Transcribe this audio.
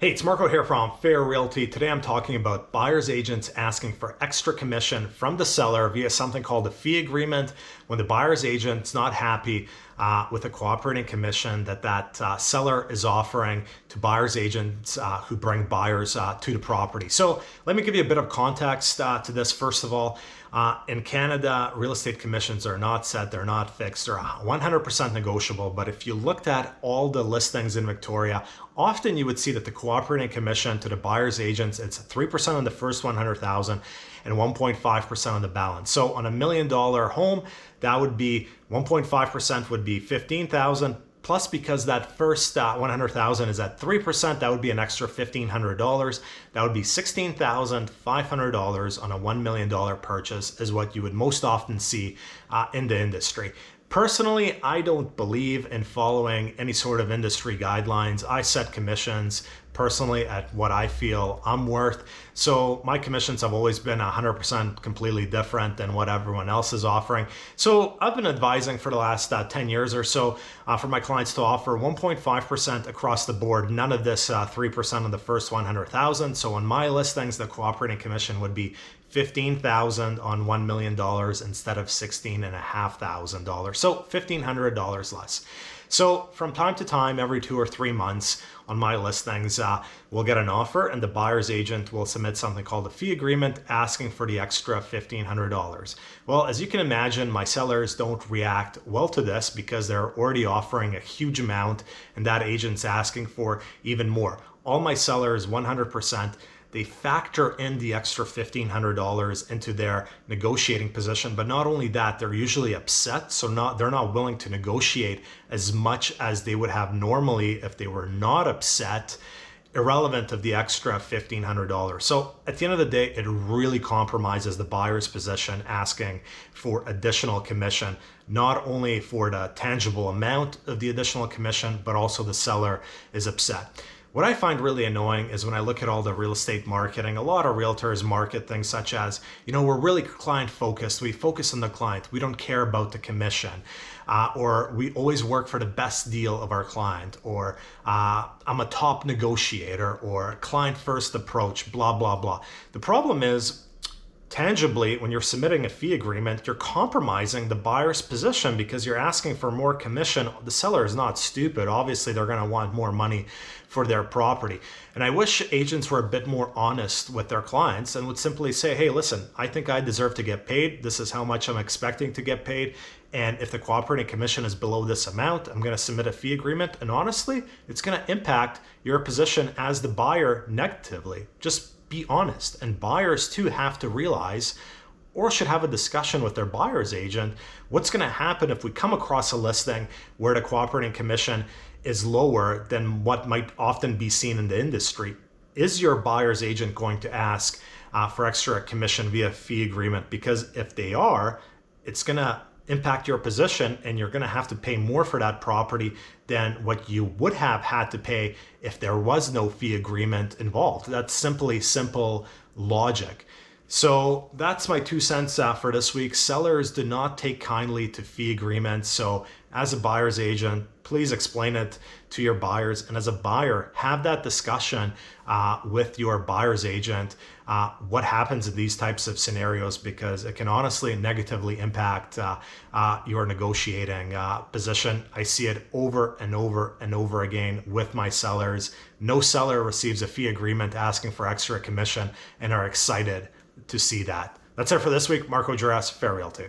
Hey, it's Marko here from Fair Realty. Today I'm talking about buyer's agents asking for extra commission from the seller via something called a fee agreement when the buyer's agent's not happy with the cooperating commission that seller is offering to buyer's agents who bring buyers to the property. So let me give you a bit of context to this. First of all, in Canada, real estate commissions are not set, they're not fixed, they're 100% negotiable. But if you looked at all the listings in Victoria, often you would see that the cooperating commission to the buyer's agents, it's 3% on the first 100,000 and 1.5% on the balance. So on $1 million home, that would be 1.5% would be 15,000. Plus, because that first 100,000 is at 3%, that would be an extra $1,500. That would be $16,500 on a $1 million purchase is what you would most often see in the industry. Personally, I don't believe in following any sort of industry guidelines. I set commissions personally at what I feel I'm worth. So my commissions have always been 100% completely different than what everyone else is offering. So I've been advising for the last 10 years or so for my clients to offer 1.5% across the board. None of this 3% on the first 100,000. So on my listings, the cooperating commission would be $15,000 on $1 million instead of $16,500. So $1,500 less. So from time to time, every 2 or 3 months on my listings, we'll get an offer and the buyer's agent will submit something called a fee agreement asking for the extra $1,500. Well, as you can imagine, my sellers don't react well to this because they're already offering a huge amount and that agent's asking for even more. All my sellers, 100%, they factor in the extra $1,500 into their negotiating position. But not only that, they're usually upset. So they're not willing to negotiate as much as they would have normally if they were not upset, irrelevant of the extra $1,500. So at the end of the day, it really compromises the buyer's position asking for additional commission, not only for the tangible amount of the additional commission, but also the seller is upset. What I find really annoying is when I look at all the real estate marketing, a lot of realtors market things such as, we're really client focused. We focus on the client. We don't care about the commission. Or we always work for the best deal of our client. Or I'm a top negotiator, or client first approach, blah, blah, blah. The problem is, tangibly, when you're submitting a fee agreement, you're compromising the buyer's position because you're asking for more commission. The seller is not stupid. Obviously, they're going to want more money for their property. And I wish agents were a bit more honest with their clients and would simply say, hey, listen, I think I deserve to get paid. This is how much I'm expecting to get paid. And if the cooperating commission is below this amount, I'm going to submit a fee agreement. And honestly, it's going to impact your position as the buyer negatively. Just be honest. And buyers too have to realize, or should have a discussion with their buyer's agent, what's going to happen if we come across a listing where the cooperating commission is lower than what might often be seen in the industry. Is your buyer's agent going to ask for extra commission via fee agreement? Because if they are, it's going to impact your position and you're going to have to pay more for that property than what you would have had to pay if there was no fee agreement involved. That's simply simple logic. So that's my 2 cents for this week. Sellers do not take kindly to fee agreements. So as a buyer's agent, please explain it to your buyers. And as a buyer, have that discussion with your buyer's agent. What happens in these types of scenarios, because it can honestly negatively impact your negotiating position. I see it over and over and over again with my sellers. No seller receives a fee agreement asking for extra commission and are excited to see that. That's it for this week. Marko, Juras, Fair Realty.